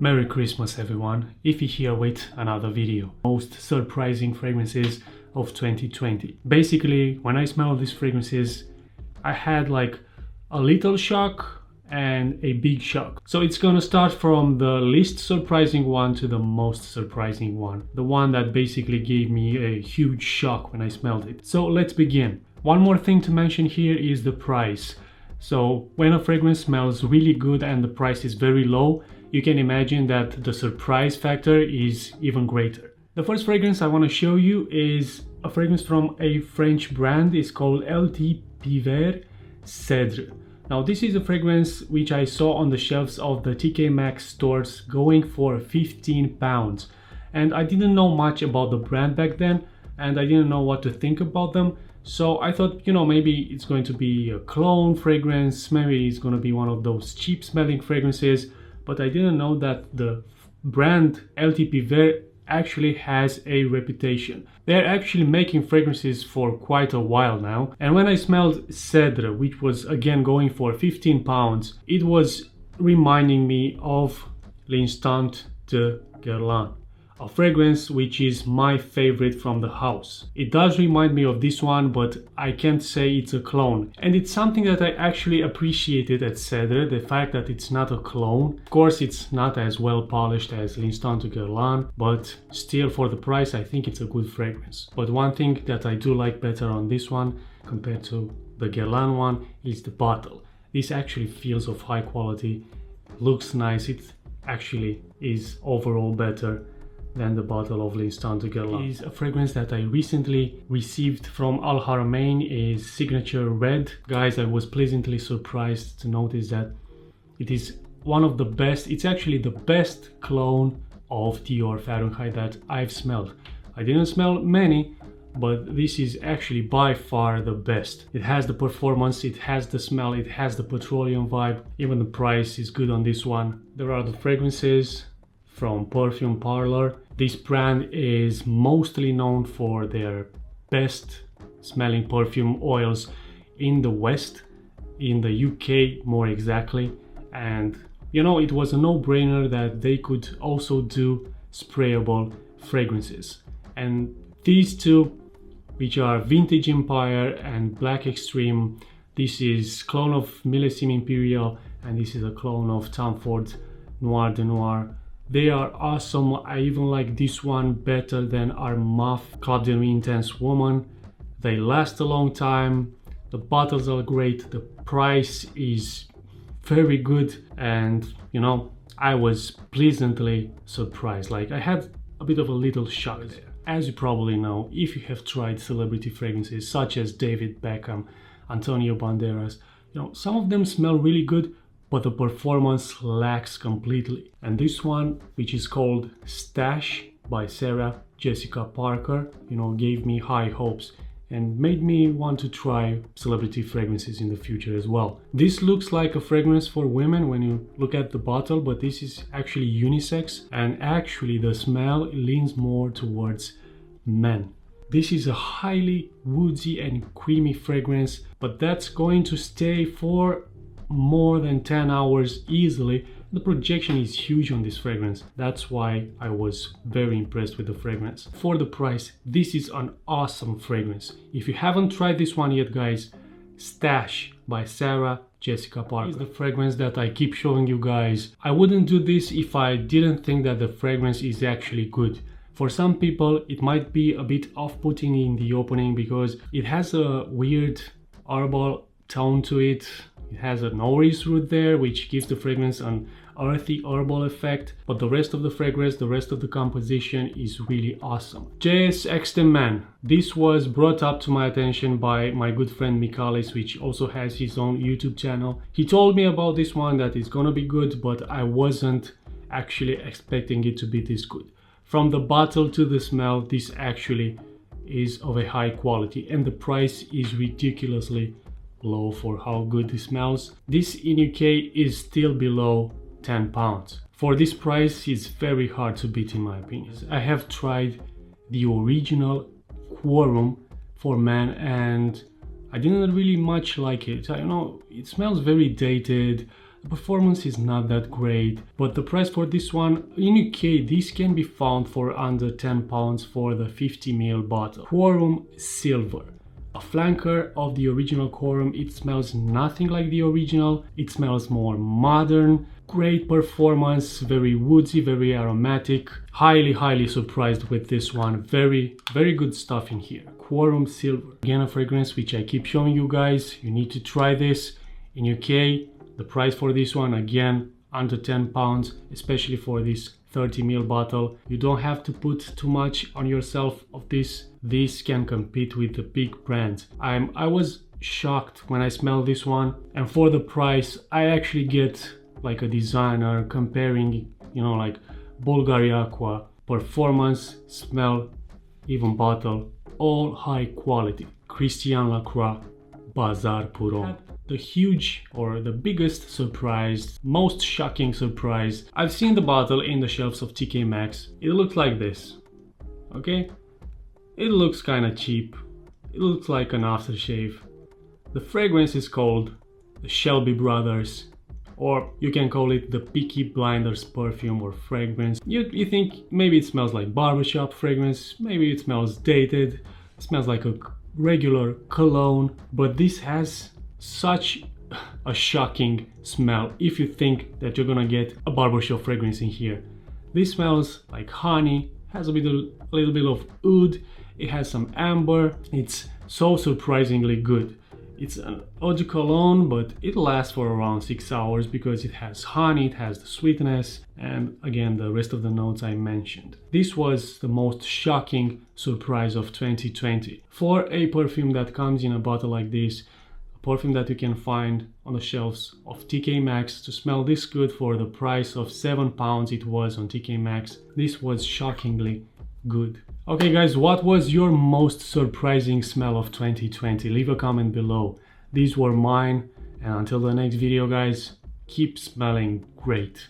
Merry Christmas everyone, Ify here with another video. Most surprising fragrances of 2020. Basically, when I smelled these fragrances, I had like a little shock and a big shock. So it's gonna start from the least surprising one to the most surprising one. The one that basically gave me a huge shock when I smelled it. So let's begin. One more thing to mention here is the price. So when a fragrance smells really good and the price is very low, you can imagine that the surprise factor is even greater. The first fragrance I want to show you is a fragrance from a French brand. It's called Piver Cedre. Now this is a fragrance which I saw on the shelves of the TK Maxx stores going for £15. And I didn't know much about the brand back then and I didn't know what to think about them. So I thought, maybe it's going to be a cologne fragrance, maybe it's going to be one of those cheap smelling fragrances. But I didn't know that the brand Piver actually has a reputation. They're actually making fragrances for quite a while now. And when I smelled Cedre, which was again going for £15, it was reminding me of L'Instant de Guerlain, a fragrance which is my favorite from the house. It does remind me of this one, but I can't say it's a clone. And it's something that I actually appreciated at Cedre, the fact that it's not a clone. Of course, it's not as well polished as L'Instant de Guerlain, but still for the price, I think it's a good fragrance. But one thing that I do like better on this one compared to the Guerlain one is the bottle. This actually feels of high quality, looks nice. It actually is overall better than the bottle of L'Instant de Guerlain. It is a fragrance that I recently received from Haramain Signature Red. Guys, I was pleasantly surprised to notice that it is one of the best, it's actually the best clone of Dior Fahrenheit that I've smelled. I didn't smell many, but this is actually by far the best. It has the performance, it has the smell, it has the petroleum vibe. Even the price is good on this one. There are the fragrances from Perfume Parlor. This brand is mostly known for their best smelling perfume oils in the West, in the UK more exactly. And it was a no-brainer that they could also do sprayable fragrances. And these two, which are Vintage Empire and Black Extreme, this is clone of Millésime Imperial and this is a clone of Tom Ford Noir de Noir. They are awesome. I even like this one better than our Muff Club de Nuit Intense Woman. They last a long time. The bottles are great. The price is very good. And, I was pleasantly surprised. Like, I had a bit of a little shock there. As you probably know, if you have tried celebrity fragrances such as David Beckham, Antonio Banderas, some of them smell really good, but the performance lacks completely. And this one, which is called Stash by Sarah Jessica Parker, gave me high hopes and made me want to try celebrity fragrances in the future as well. This looks like a fragrance for women when you look at the bottle, but this is actually unisex, and actually the smell leans more towards men. This is a highly woodsy and creamy fragrance, but that's going to stay for more than 10 hours easily. The projection is huge on this fragrance. That's why I was very impressed with the fragrance. For the price, this is an awesome fragrance. If you haven't tried this one yet, guys, Stash by Sarah Jessica Parker is the fragrance that I keep showing you guys. I wouldn't do this if I didn't think that the fragrance is actually good. For some people, it might be a bit off-putting in the opening because it has a weird herbal tone to it. It has an orris root there, which gives the fragrance an earthy herbal effect, but the rest of the fragrance, the rest of the composition is really awesome. JSXT Man. This was brought up to my attention by my good friend Mikalis, which also has his own YouTube channel. He told me about this one that it's gonna be good, but I wasn't actually expecting it to be this good. From the bottle to the smell, this actually is of a high quality, and the price is ridiculously low for how good it smells. This in UK is still below £10. For this price, it's very hard to beat in my opinion. I have tried the original Quorum for men and I didn't really much like it. It smells very dated. The performance is not that great, but the price for this one, in UK, this can be found for under £10 for the 50ml bottle. Quorum Silver. A flanker of the original Quorum. It smells nothing like the original. It smells more modern. Great performance, very woodsy, very aromatic. Highly surprised with this one. Very good stuff in here. Quorum Silver. Again, a fragrance which I keep showing you guys. You need to try this. In UK, the price for this one, again, under £10, especially for this 30ml bottle. You don't have to put too much on yourself of this. This can compete with the big brands. I was shocked when I smelled this one, and for the price I actually get like a designer comparing, you know, like Bulgari Aqua, performance, smell, even bottle, all high quality. Christian Lacroix Bazar Puron. The huge or the biggest surprise, most shocking surprise. I've seen the bottle in the shelves of TK Maxx. It looks like this, okay? It looks kind of cheap. It looks like an aftershave. The fragrance is called the Shelby Brothers, or you can call it the Peaky Blinders perfume or fragrance. You think maybe it smells like barbershop fragrance, maybe it smells dated, it smells like a regular cologne, but this has such a shocking smell if you think that you're gonna get a barbershop fragrance in here. This smells like honey, has a little bit of oud, it has some amber. It's so surprisingly good. It's an eau de cologne, but it lasts for around 6 hours because it has honey, it has the sweetness, and again the rest of the notes I mentioned. This was the most shocking surprise of 2020. For a perfume that comes in a bottle like this, perfume that you can find on the shelves of TK Maxx, to smell this good for the price of £7 it was on TK Maxx. This was shockingly good. Okay guys, what was your most surprising smell of 2020? Leave a comment below. These were mine, and until the next video guys, keep smelling great.